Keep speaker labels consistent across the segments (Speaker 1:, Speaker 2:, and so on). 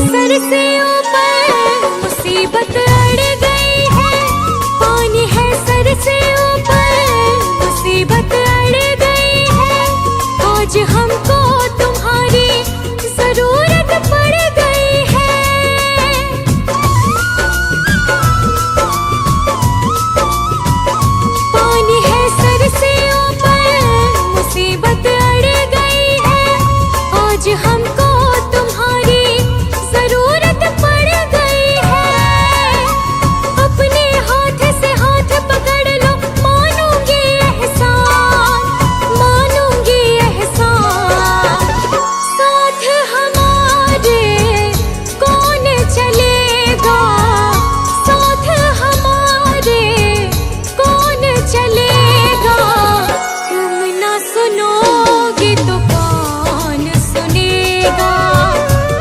Speaker 1: सर से ऊपर मुसीबत अड़ गई है। पानी है सर से ऊपर मुसीबत अड़ गई है। आज हमको तुम्हारी जरूरत पड़ गई है। पानी है सर से ऊपर मुसीबत अड़ गई है। आज हमको तुम्हारी जरूरत पड़ गई है। अपने हाथ से हाथ पकड़ लो, मानूंगी एहसान, मानूंगी एहसान। साथ हमारे कौन चलेगा, साथ हमारे कौन चलेगा। तुम ना सुनोगे तो कौन सुनेगा,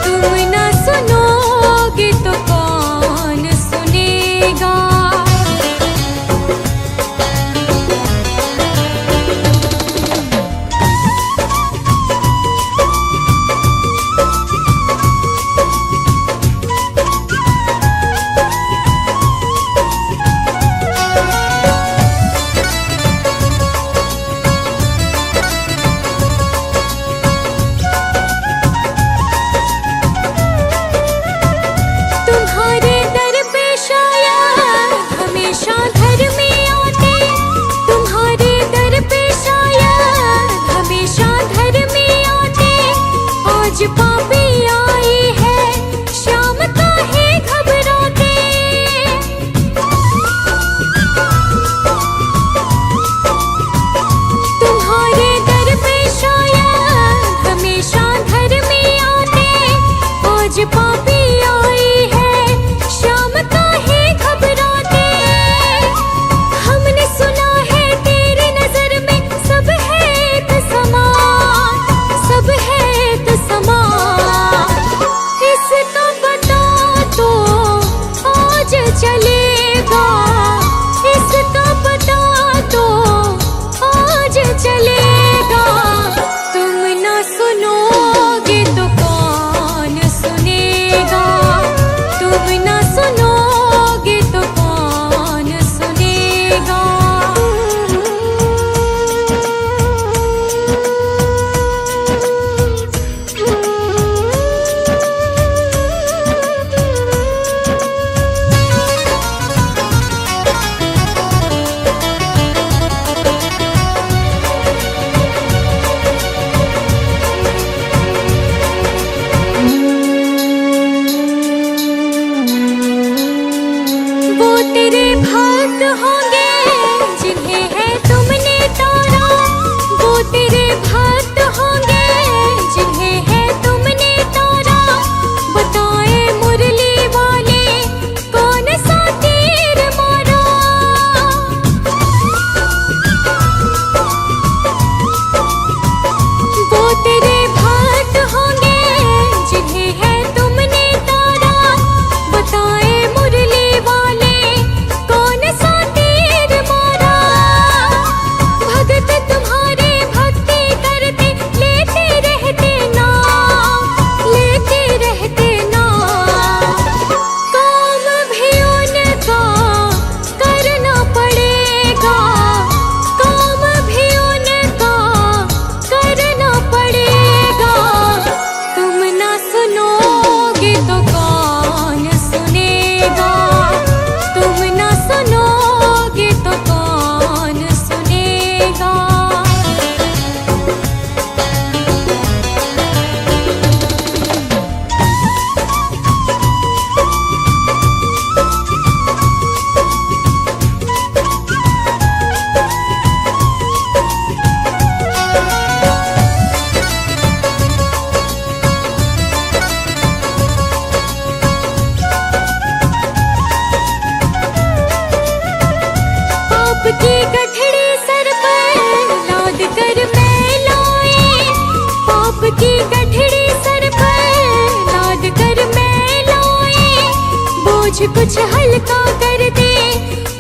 Speaker 1: तुम ना सुनोगे तो कौन सुनेगा। तुम्हारे दर पे शायद हमेशा घर में आते, तुम्हारे दर पे शायद हमेशा घर में आते। आज पापी आई है, शाम काहे घबराते। तुम्हारे दर पे शायद हमेशा घर में आते। आज पापी आई है, शाम काहे घबराते। हमने सुना है तेरी नजर में सब है एक समान, सब है एक समान। इसका पता तो आज चलेगा, इसका पता तो आज चलेगा। तुम ना सुनोगे तो कौन सुनेगा, तुम ना सुनोगे तो कौन सुनेगा। वो तेरे भक्त होंगे जिन्हें है तुमने तारा, वो तेरे भक्त होंगे जिन्हें है तुमने तारा। बताए मुरली वाले कौन सा तीर मारा। वो तेरे भक्त होंगे जिन्हें है तुमने तारा। बताए मुरली वाले कौन सा तीर मारा। भगत तुम्हारे भक्ति करते लेते रहते नाम, लेते रहते नाम। काम भी उनका करना पड़ेगा, काम भी उनका करना पड़ेगा। तुम ना सुनोगे तो कौन सुनेगा, तुम ना सुनोगे तो कौन सुनेगा। पाप की गठड़ी सर पर लाद कर मैं लाए, पाप की गठड़ी सर पर लाद कर मैं लाए। बोझ कुछ हल्का कर दे,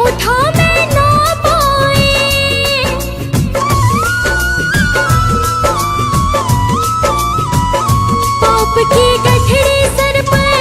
Speaker 1: उठा मैं ना पाए। पाप की गठड़ी सर पर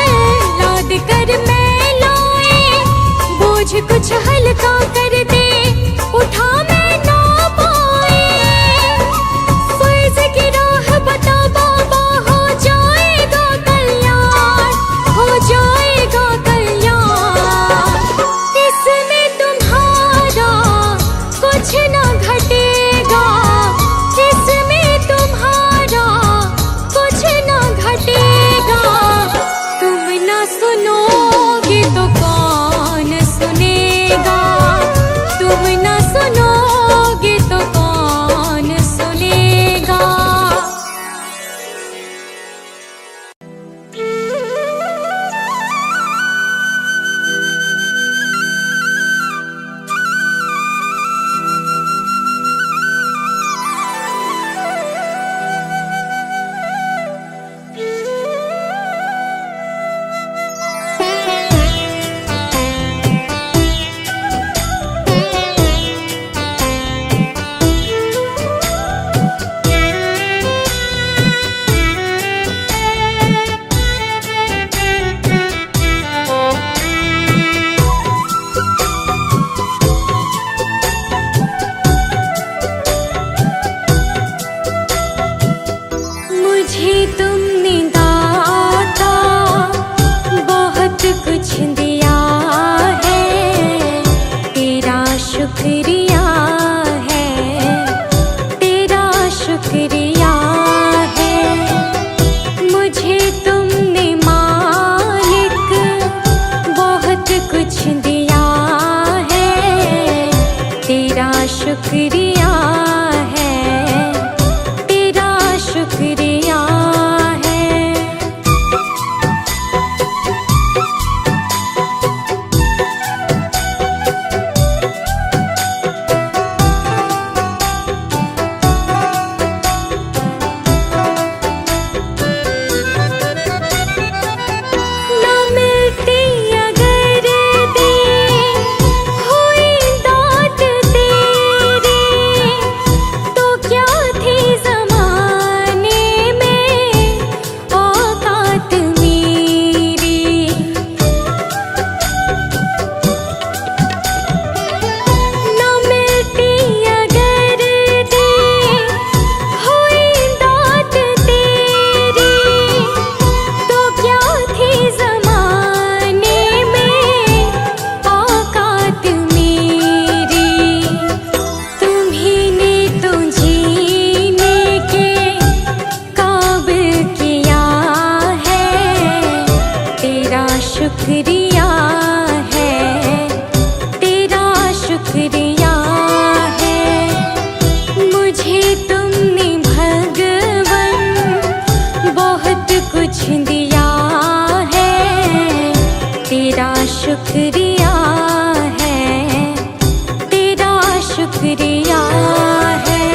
Speaker 1: शुक्रिया है, तेरा शुक्रिया है। मुझे तुमने भगवन बहुत कुछ दिया है, तेरा शुक्रिया है, तेरा शुक्रिया है।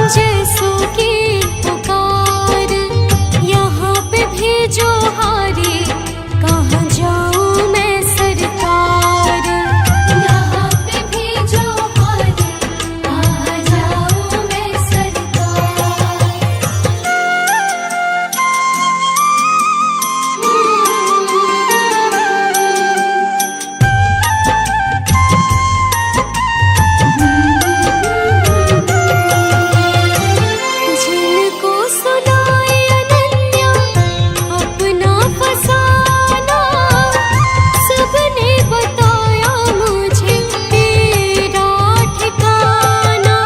Speaker 1: जैसों की पुकार, यहाँ पे भेजो हारी, कहाँ जाऊँ मैं सरकार। यहाँ पे भेजो हारी, कहाँ जाऊँ मैं सरकार। जिनको सुनाए अनन्या अपना फसाना, सबने बताया मुझे तेरा ठिकाना।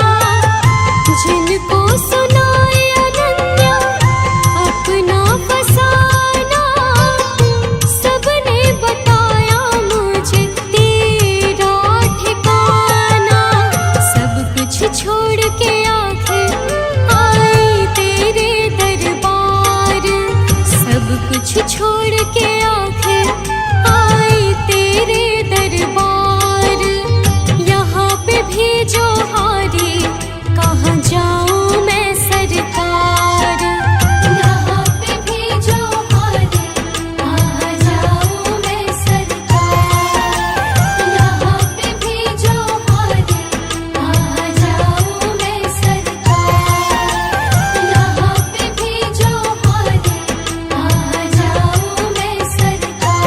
Speaker 1: जिनको सुनाए अनन्या अपना फसाना, सबने बताया मुझे तेरा ठिकाना। सब कुछ छोड़ के आखिर आई तेरे दरबार, सब कुछ छोड़ के आखिर आई तेरे दरबार। यहाँ पे भेजो हारी, कहाँ जाऊँ मैं सरकार। यहाँ पे भेजो हारी, कहाँ जाऊँ मैं सरकार। यहाँ पे भेजो हारी, कहाँ जाऊँ मैं सरकार। यहाँ पे भेजो हारी, कहाँ जाऊँ मैं सरकार।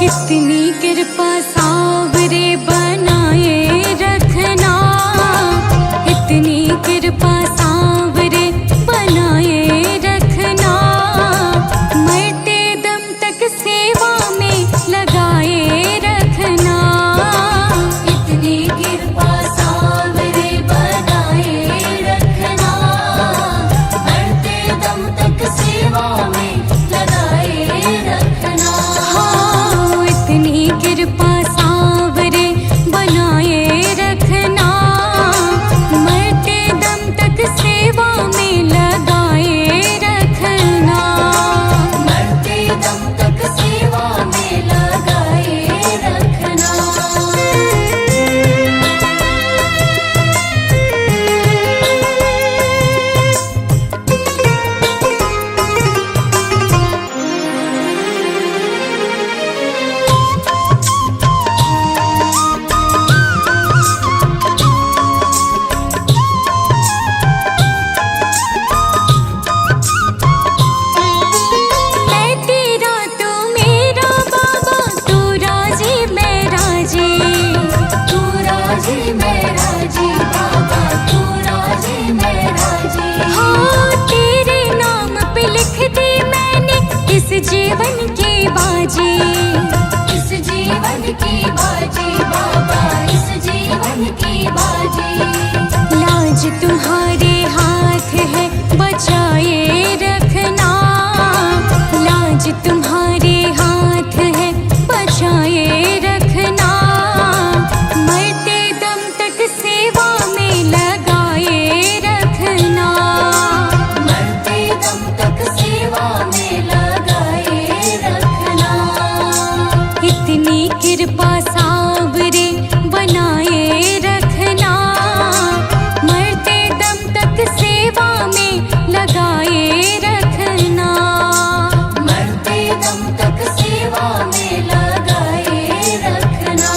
Speaker 1: इतनी कृपा सावरे बनाए रखना, इतनी कृपा सावरे बनाए रखना। मरते दम तक सेवा में लगाए रखना। इतनी कृपा सावरे बनाए रखना, मरते दम तक सेवा में लगाए रखना। हाँ, इतनी कृपा सावरे बनाए रखना, मरते दम तक सेवा में लगाए रखना। मरते दम तक सेवा में लगाए रखना। मैं तेरा तू मेरा बाबा, तू राजी मैं राजी। तू राजी मैं राजी बाबा, तू राजी मैं राजी। हाँ, तेरे नाम पे लिख दी मैंने इस जीवन की बाजी। इस जीवन की बाजी बाबा, इस जीवन की बाजी। लाज तुम्हारे हाथ है, बचाए रखना। लाज तुम्हारे हाथ है, बचाए रखना। मरते दम तक सेवा में लगाए रखना। मरते दम तक सेवा में लगाए रखना। इतनी कृपा सावरे बनाए रखना, मरते दम तक सेवा में लगाए रखना। मरते दम तक सेवा में लगाए रखना।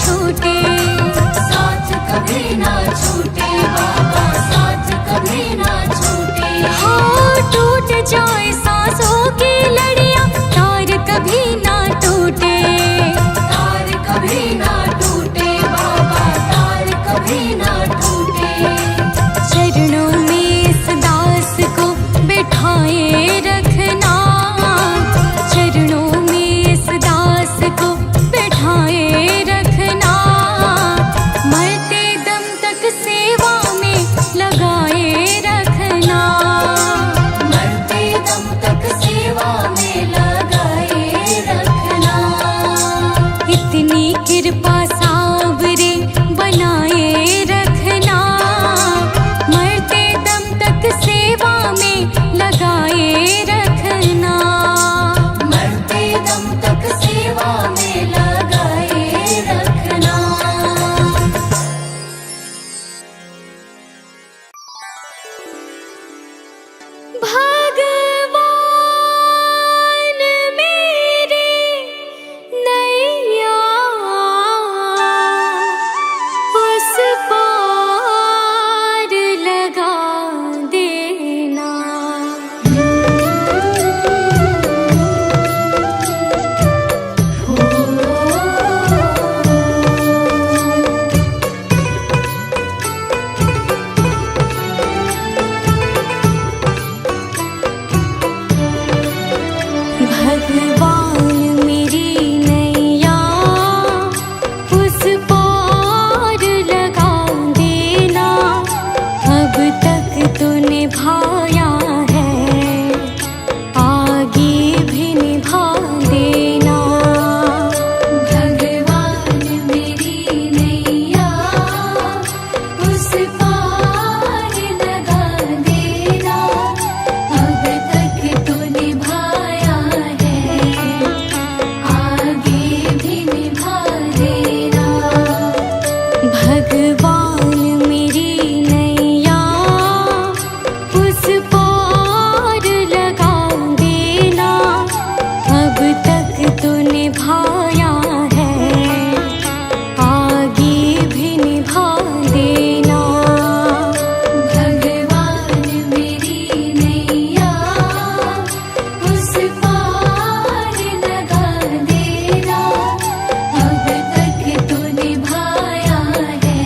Speaker 1: छूटे,
Speaker 2: साथ कभी ना छूटे बाबा, साथ कभी ना छूटे।
Speaker 1: हो टूट जाए सांसों की लड़ियां, तार कभी ना टूटे,
Speaker 2: तार कभी ना टूटे बाबा, तार कभी ना टूटे।
Speaker 1: चरणों में इस दास को बिठाए रखना, चरणों में इस दास को बिठाए रखना, मरते दम तक सेवा में लगाए रखना,
Speaker 2: मरते दम तक सेवा में लगाए रखना।
Speaker 1: इतनी कृपा सावरे बनाए रखना, मरते दम तक सेवा में लगाए रखना,
Speaker 2: मरते दम तक सेवा में लगाए रखना।
Speaker 1: भगवान मेरे नैया उस पार लगा देना, भगवान मेरी नैया उस पार लगा देना, अब तक तो निभाया है, आगे भी निभा देना,
Speaker 2: भगवान मेरी नैया उस पार लगा देना, अब तक तो निभाया है, आगे भी निभा देना।
Speaker 1: भगवान मेरी नैया उस पार लगा देना, अब तक तो निभाया है, आगे भी निभा देना,
Speaker 2: भगवान मेरी नैया उस पार लगा देना, अब तक तो निभाया है,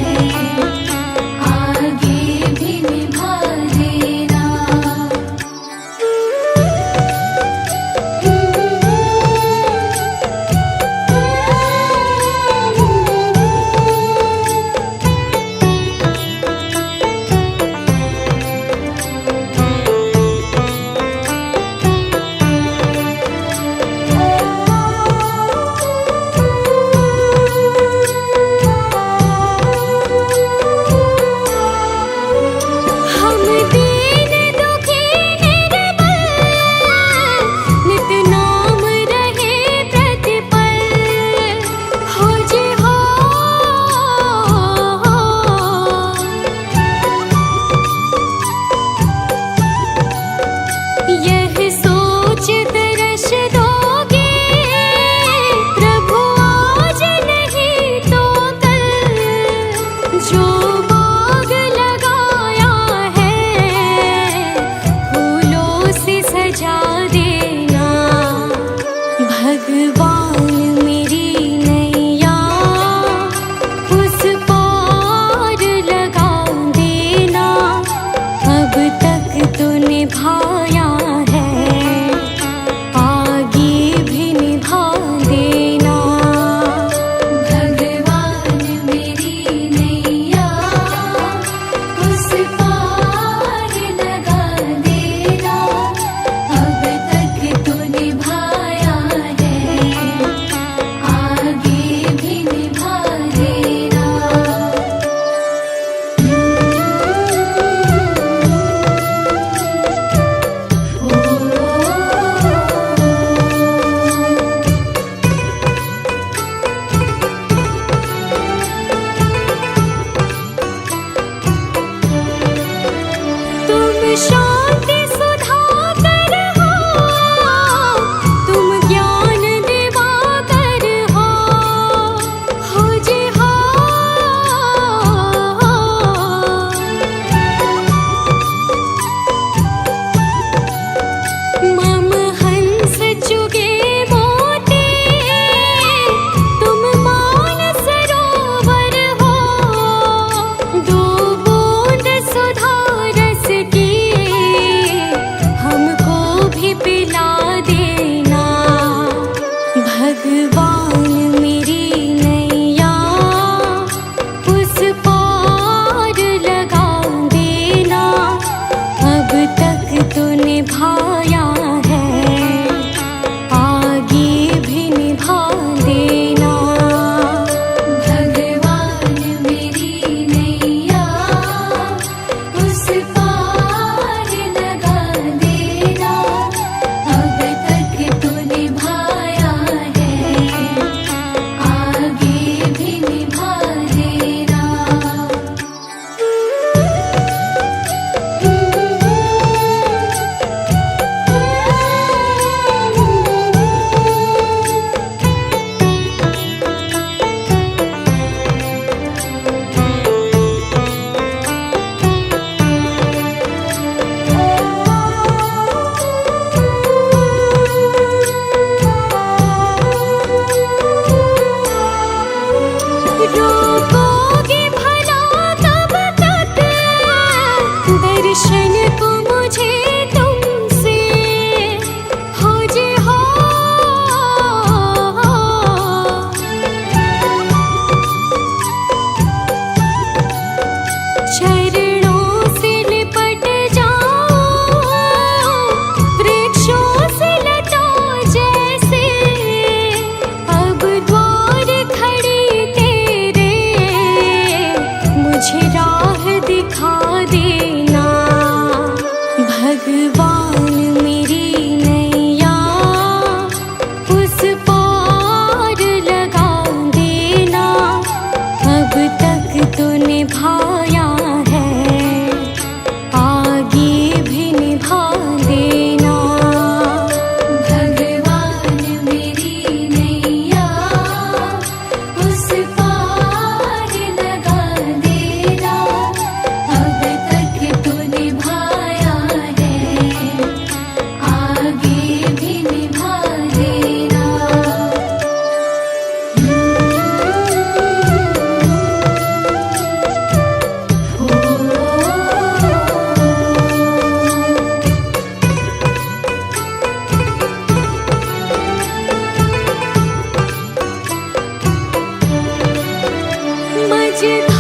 Speaker 1: रोकोगे भला कब तक दर्शन को मुझे तुमसे हो जे हो। चरणों से लिपट जाओ वृक्षों से लटो जैसे अब द्वार खड़ी तेरे मुझे राह दिखा देना। भगवान मेरी नैया उस पार लगा देना। अब तक तो निभाया है आगे भी निभा देना।
Speaker 2: भगवान मेरी नैया उस पार लगा देना। अब तक तो निभाया है आगे भी निभा देना।
Speaker 1: मझधार